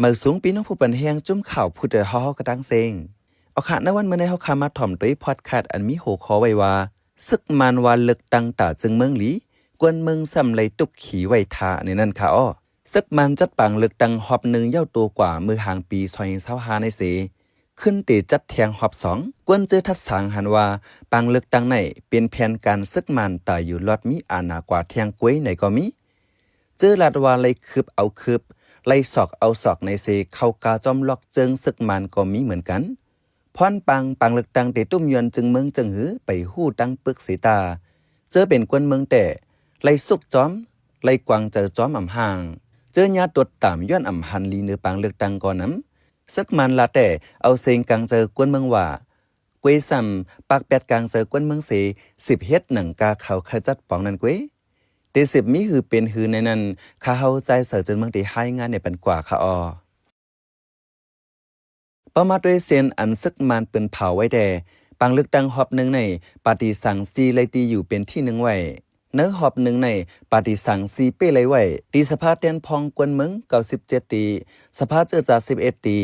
เมื่อสูงปีน้องผู้ปันแหงจุ่มข่าวผู้เดือดฮอกระดังเซงเอาขาในวันเมื่อในเฮาคามาถ่อมด้วยพอดคาสต์อันมีหัวข้อไว้ว่าซึกมันวานเลือกตั้งตาจึงเมืองหลีกวนเมืองซ้ำไหลตุกขี่ไว้ทาในนั่นค่ะอ้อซึกมันจัดปังเลือกตั้งหอบหนึ่งเย้าตัวกว่ามือห่างปี2025ในเสขึ้นตีจัดแทงหอบ2กวนเจอทัดสางหันว่าปังเลือกตั้งในเป็นแผนการซึกมันตาอยู่ลอดมีอาณากว่าแทงก้วยในก็มีเจอลาดว่าไล่คืบเอาคืบไล่ศอกเอาศอกในเซเข้ากาจอมล็อกเจิงซึกมันก็มีเหมือนกันพรปังเลือกตั้งเตตุ้มยวนจึงเมืองจึงหือไปหู้ตั้งปึกสีตาเจอเป็นกวนเมืองแต่ไล่สุกจอมไล่กวางเจอจอมอ่ำห่างเจอญาตดตามย้อนอ่ำหันลีเนื้อปังเลือกตั้งก่อนน้ำซึกมันละแต่เอาเซงกังเจอกวนเมืองว่ากวยซ้ำปากแปดกลางเจอกวนเมืองเส10เฮ็ดหนังกาเขาขจัดปองนั่นกวยเต10มีหือเป็นหือในนั้นข้าเฮาใจเสือจนเมืองที่ให้งานในปันกว่าค่ะออประมาด้วยเซียนอันซึกมันเป็นเผาไว้แต่ปังเลือกตั้งหอบหนึ่งในปาฏิสังซีไลตีอยู่เป็นที่หนึ่งไว้เนื้อหอบหนึ่งในปาฏิสังซีเป้ไลไว้ตีสภาเตียนพองกวนเมือง97ตีสภาเจอจาก11ตี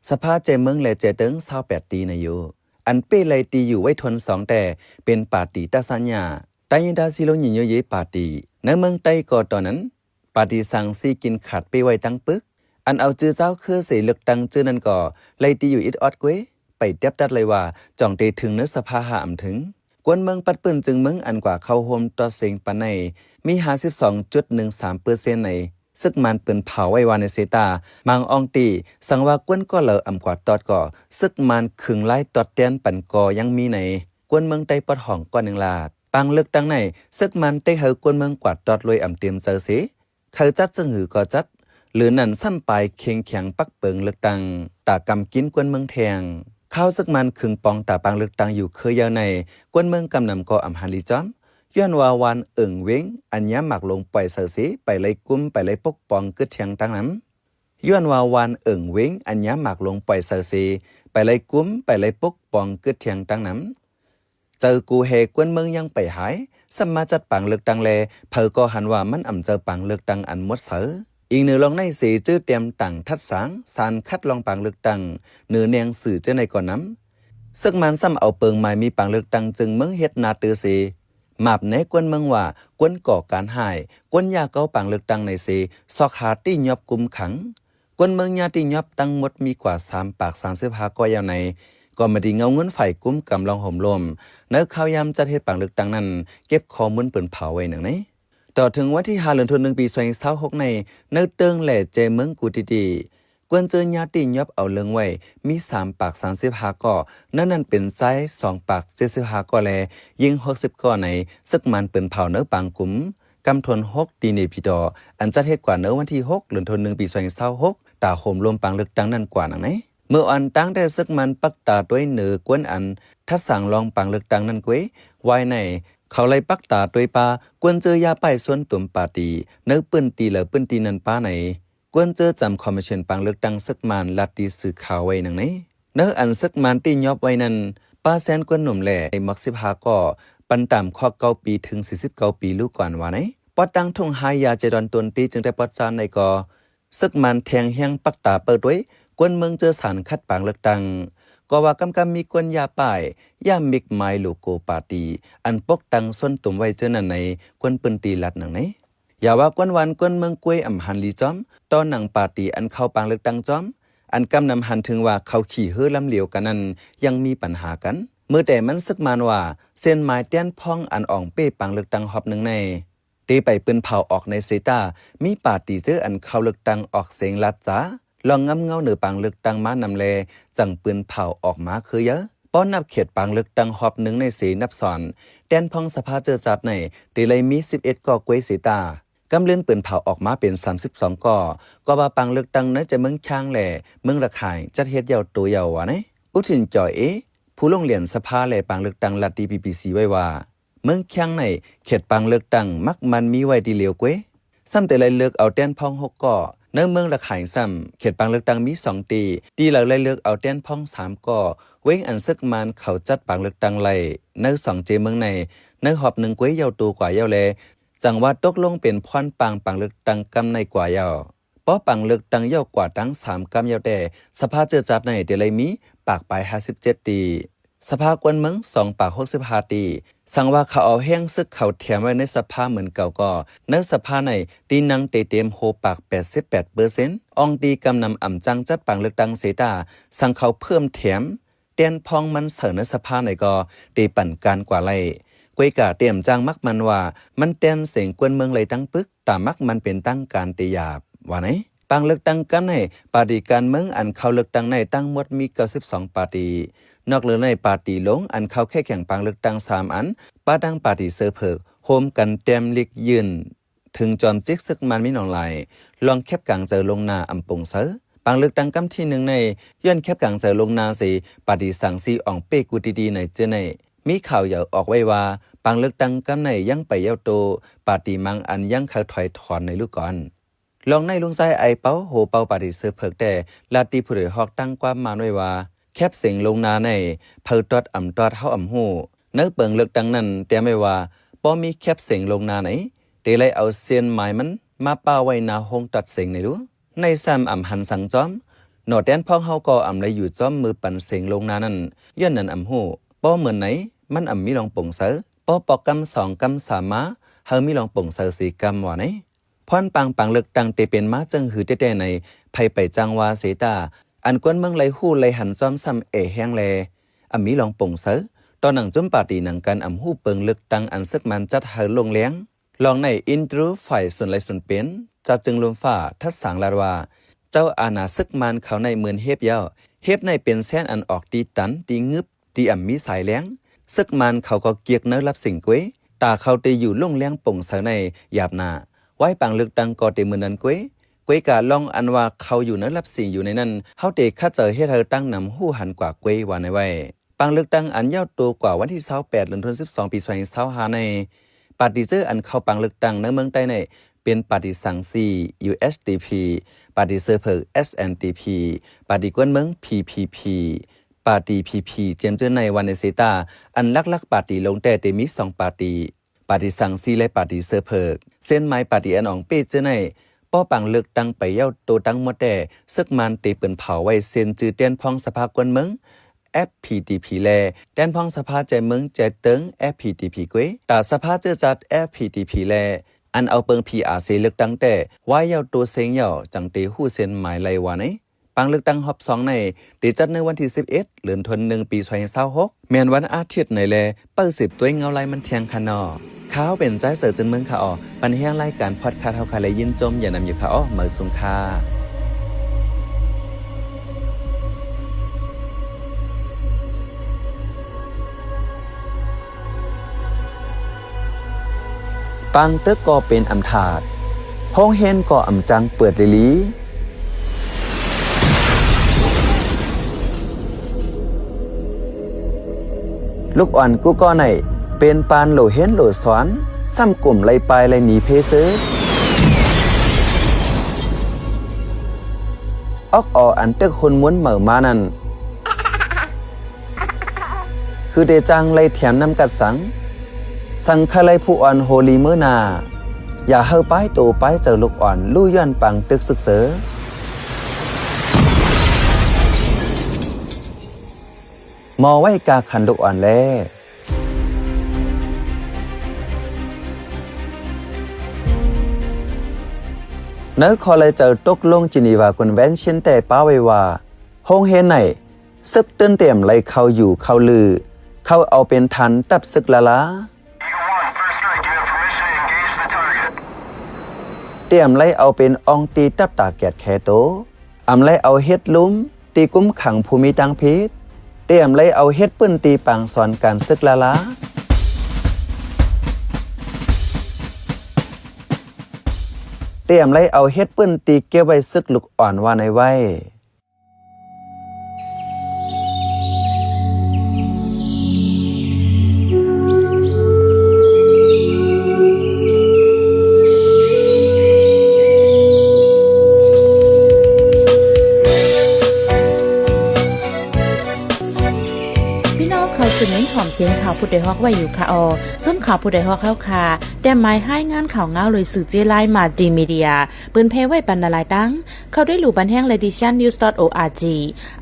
สภาเจเมืองและเจเติง28ตีนะอยู่อันเป้ไลตีอยู่ไว้ทน2แต่เป็นปาฏิตาสัญญาไตยินดาซิโลหญิงเยอะปาฏิในเมืองไต้ก็ตอนนั้นปาฏิสังซีกินขาดไปไว้ตั้งปึกอันเอาจื้อเจ้าคือเสเลือกตั้งจื้อนั้นก็ไลตีอยู่อิดออดกวยไปเตียบตัดเลยว่าจ่องเตถึงเนื้อสภาหามถึงกวนเมืองปัดปืนจึงเมืองอันกว่าเข้าโฮมต่อเสียงปานในมี52.13%ในซึกมันปืนเผาไว้วานในเซตามังอองตีสังว่ากวนก็เหลออำกว่าตอดก่อซึกมันขึงไล่ตอดเตียนปันกอยังมีในกวนเมืองไต้ปอดห้องก่อน1ลาดปังเลือกตั้งในซึกมันได้เฮากวนเมืองกวาดตอดลอยอำเต็มเจอสิเขาจัดจึงหือก็จัดหรือนั่นซ้ำไปเคียงแข็งปักเปิงเลือกตั้งตากำกินกวนเมืองแทงข้าวซึกมันขึงปองตาปังเลือกตั้งอยู่เคยยาวในกวนเมืองกำนำก็อำหันลีจอมย้อนว่าวันเว้งอันย้ำหมักลงปล่อยเสือสีไปไล่กุ้มไปไล่ปกปองกึดเทียงตั้งน้ำย้อนว่าวันเว้งอันย้ำหมักลงปล่อยเสือสีไปไล่กุ้มไปไล่ปกปองกึดเทียงตั้งน้ำเจอกูเฮกวนเมืองยังไปหายสมาจัดปังเลือกตั้งแลเพอก็หันว่ามันเจอปังเลือกตั้งอันมดเสืออีกหนึ่งลองในสีจื้อเตรียมตั้งทัดสางสารคัดลองปังเลือกตั้งเนื้อเนียงสื่อเจ้าในก่อนน้ำซึ่งมันซ้ำเอาเปิงไม้มีปังเลือกตั้งจึงเมืองเฮ็ดนาตือสีมาบในกวนเมืองว่ากวนก่อการหายกวนยาเก้าปังเลือกตั้งในสีซอกหาตี้ยอบกุมขังกวนเมืองยาตี้ยอบตั้งหมดมีกว่า3 ปาก35ก็ยาวในก็ไม่ได้เงาเงินไฟกุ้มกำลองห่มลมเนื้อข้าวยำจัดเฮ็ดปังเลือกตั้งนั้นเก็บข้อมูลเปิ่นเผาไว้หนังนี้ต่อถึงวันที่5 เดือนธันวาคมปี2026ในเนื้อเติงแหล่เจเมืองกูดีกวนเจอญาติยอบเอาเลิงไว้มี3 ปาก35ก่อนั่นเป็นใจ2 ปาก75ก่อแลยิง60ก่อในซึกมันเปิ่นเผาเนื้อปังกุมกำทน6ตีเนพิดออันจัดเฮ็ดกว่าเนื้อวันที่6 เดือนธันวาคมปี2026ตาโหมลมปังเลือกตั้งนั่นกว่าหนังไหนเมื่ออันตั้งแต่ซึกมันปักตาด้วยเนือกวนอันทัดสั่งลองปังเลือกตั้งนั่นกวยไว้ในเขาไล่ปักตาด้วยปากวนเจอยาไปส่วนตุ่มปาตีเนื้อปืนตีเหลือปืนตีนันป้าไหนกวนเจอจำคอมมิชชั่นปังเลือกตั้งซึกมันลัดตีสื่อข่าวไว้หนังไหนเนื้ออันซึกมันตียอบไว้นั้นป้าแสนกวนหนุ่มแหล่ไอ้มัก15ก่อปันต่ำข้อ9 ปีถึง49 ปีลูกก่อนว่าไหนปอดตั้งทงหายาเจดอนตนตีจึงได้ปอดจานในก่อซึกมันแทงแห้งปักตาเปิดไว้กวนเมืองเจอสารคัดปังเลือกตั้งก็ว่ากำมีกวนยาป้ายย่ามิกไมโลโกปาตีอันปกตังส้นตุ่มไว้เจอนั่นในกวนปืนตีลัดหนังไหนอย่าว่ากวนวันกวนเมืองกวยอำหันลีจอมตอนหนังปาตีอันเข้าปังเลือกตั้งจอมอันกำนำหันถึงว่าเขาขี่เฮือลำเหลียวกันนั้นยังมีปัญหากันเมื่อแต่มันซึกมันว่าเส้นไม้เตี้ยนพ่องอันอ่องเป้ปังเลือกตั้งหอบหนึ่งในตีไปปืนเผาออกในเซตามีปาตีเจออันเข้าเลือกตั้งออกเสียงลัดจ้าลองงำเงาเหนือปังเลือกตั้งมานำแลจังปืนเผาออกมาคือเยอะป้อนนับเขตปังเลือกตั้งหอบหนึ่งในสีนับสอนแดนพองสภาเจอจัดในตีเลยมี11ก่อกวยสีตากำเลื่อนปืนเผาออกมาเป็น32ก่อก็ว่าปังเลือกตั้งเนื้อจะเมืองช้างแหล่เมืองระขายจัดเฮ็ดยาวตัวยาววะนะอุทินจ่อยผู้ลงเรียนสภาแหล่ปังเลือกตั้งลัดดี BBC ไว้ว่าเมืองช้างในเขตปังเลือกตั้งมักมันมีไว้ดีเหลียวกวยซ้ำแต่เลยเลือกเอาแดนพอง6ก่อเนื้อเมืองระขายซ้ำเขตปังเลือกตั้งมี2ตีดีหลักเลยเลือกเอาแดนพอง3ก่อเว้งอันซึกมันเขาจัดปังเลือกตั้งไล่เนื้อ2เจเมืองในเนื้อหอบ1กวยยาวตัวกว่ายาวแลจังว่าตกลงเป็นพรปังเลือกตั้งกำในกว่ายาว ป้อปังเลือกตั้งยาวกว่าตั้ง3กำยาวแต่สภาเจอจัดในเดลัยมีปากปลาย57ตีสภากวนเมือง2ปาก65ตีสั่งว่าเขาเอาแห้งซึกเขาแถมไว้ในสภาเหมือนเก่าก็ในสภาในตีนังเต็มโฮปาก 88% อองตีกำนำอ่ำจังจัดปังเลือกตั้งเสตาสั่งเขาเพิ่มแถมเตียนพองมันเสนในสภาในก็ตีปั่นการกว่าไล่กวยกะเตรียมจ้างมักมันว่ามันเต้นเสียงกวนเมืองเลยตั้งปึกตามักมันเป็นตั้งการตีหยาบว่าไหนปังเลือกตั้งกันในปาร์ตี้การเมืองอันเข้าเลือกตั้งในตั้งหมดมี92ปาร์ตี้นอกเหลือในปาร์ตี้หลงอันเข้าแค่แข่งปังเลือกตั้ง3อันป้าดังปาร์ตี้เซอร์เพิกโฮมกันเต็มลิกยืนถึงจอมจิกซึกมันมีหนองไหลลองแคบกลางเจอลงนาอำปงเซอปังเลือกตั้งกำที่1ในย้อนแคบกลางเจอลงนาสิปาร์ตี้สังซีอ่องเป้กูดีๆในเจในมีข่าวอย่าออกไว้ว่าปังเลือกตั้งกำในยังไปเย้าโตปาร์ตี้มังอันยังเขาถอยถอนในลูกก่อนลองในลุงไซไอเป้าโหเป้าปาร์ตี้เซอร์เพิกแต่ลาตีผู้ใดฮอกตั้งความมาด้วยว่าแคบเสียงลงนาในเผาตอดอ่ำตอดเฮาอ่ำหูเนื้อเปิงเลือกตั้งนั้นแต่ไม่ว่าป้อมีแคบเสียงลงนาไหนเตเลยเอาเสียนหมายมันมาป้าไว้นาหงตัดเสียงในรู้ในซ้ำอ่ำหันสังจอมหนอแดนพ้องเฮาก็อ่ำเลยอยู่จอมมือปั่นเสียงลงนานั้นย้อนนั้นอ่ำหูป้อเหมือนไหนมันอ่ำมีลองป่งเสือป้อปอกกำ2กำ3มาเฮามีลองป่งเสือ4กำว่าไหนพรปังเลือกตั้งเตเป็นมาจึงหือเต้ๆในไผไปจังวาเสตาอันกวนเมืองไหลหู้ไหลหันจอมซ้ำแห้งแลอ่ำมีลองป่งเสือตอนหนังจุ่มปาร์ตี้หนังกันอ่ำหู้เปิงเลือกตั้งอันซึกมันจัดเฮาลงเลี้ยงลองในอินทรูฝ่ายส่วนไหลส่วนเป็นจัดจึงลมฟ้าทัดสางลาว่าเจ้าอาณาซึกมันเขาในเหมือนเฮ็บยาวเฮ็บในเป็นแสนอันออกตีตันตีงึบตีอ่ำมีสายเลี้ยงซึกมันเขาก็เกียกเนื้อรับสิ่งกวยตาเขาตีอยู่ลงเลี้ยงป่งเสือในหยาบหนาไว้ปังเลือกตั้งก็ตีมือนั้นกวยกาลองอันว่าเขาอยู่เนื้อรับสิ่งอยู่ในนั้นเฮาเตข้าเจอเฮ็ดเธอตั้งนำหู้หันกว่ากวยว่าในไว้ปังเลือกตั้งอันยาวตัวกว่าวันที่28เดือนธันวาคมปี2025ในปาร์ตี้เจออันเข้าปังเลือกตั้งในเมืองใต้ในเป็นปาร์ตี้สังซี USDP ปาร์ตี้เซอร์เพิก SNDP ปาร์ตี้กวนเมือง PPP ปาร์ตี้ PP เจมเจอในวันในเซตาอันลักปาร์ตี้ลงแต่มี2ปาร์ตี้ปาร์ตี้สังซีและปาร์ตี้เซอร์เพิกเส้นไม้ปาร์ตี้อันอองเป้เจอในป้อปังเลือกตั้งไปเย้าโตตั้งหมดแต่ซึกมันเตเปิ้นเผาไว้เซ็นจือเตียนพองสภากวนเมือง FPDP แลแดนพองสภาใจเมืองใจเติง FPDP กวยตาสภาเจอจัด FPDP แลอันเอาเปิง PRC เลือกตั้งแต่ว่าเย้าตัวเซ็งเย้าจังเตหู้เซ็นหมายไลว่าไหนปังเลือกตั้งฮอบ2ในตีจัดในวันที่11เดือนธันวาคมปี2026แม่นวันอาทิตย์ในแลเปิ้ล10ตัวเงาไลมันเที่ยงคะนอข้าวเป็นใจเสือจนเมืองขาอ้อปันแห้งรายการพอดคาสต์เฮาคาเลยยินจมอย่านำอยู่ขาอ้อเหมือสุงคาปังตึกก็เป็นอำถาดห้องเฮนก็อำจังเปิดลิลีลูกอ่อนกูก็ไหนเป็นปานโหลเฮนโหลสอนซ้ำกลุ่มไล่ปลายไล่หนีเพซื้อออกอันตึกคนม้วนเหม่อมานั่นคือเดจังไล่แถมน้ำกัดสังคาไลผู้อ่อนโฮลีเมื่อนาอย่าเฮาป้ายโตป้ายเจอลูกอ่อนลู่ย้อนปังตึกศึกเสอมอไว้กาขันลูกอ่อนแลเนื้อคอเลยเจอตกลงจินีวาคนแว้นเช่นแต่ป้าไว้ว่าห้องเฮนไหนซึกเต้นเต็มไล่เขาอยู่เขาลือเขาเอาเป็นทันตับซึกละเตรียมไล่เอาเป็นอองตีตับตาแกดแคโตอำไล่เอาเฮ็ดลุ้มตีกุ้มขังภูมิตังพิษเตรียมไล่เอาเฮ็ดปื้นตีปังสอนการซึกละเตรียมไล่เอาเฮ็ดปื้นตีเก็บไว้ซึกลูกอ่อนว่าในไว้สืบเน้นหอม เสียงข่าวผู้ใดฮอกไว้อยู่ค่ะจนข่าวผู้ใดฮอกเข้าค่ะแต่หมายให้งานข่าวเงาเลยสื่อเจไลมาดีมีเดียปืนเพไว้ปันนาลายดังเข้าได้หลู่บันแห้ง lediciannews.org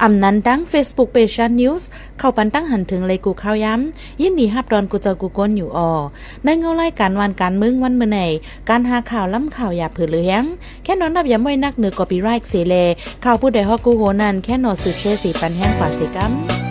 อำนั้นดัง Facebook page news เข้าปันตั้งหันถึงเลยกูข่าวย้ำยินดีฮับดอนกูเจอกูก้นอยู่ในเงาไล่การวันการมึงวันเมื่อไหนการหาข่าวล้ำข่าวอย่าเผื่อเลี้ยงแค่นอนนับย้ำไว้นักเหนือกอปีไรค์เสเลข่าวผู้ใดฮอกกูโหนันแค่นอสืบเชื่อสีปันแห้งกว่าสิกัม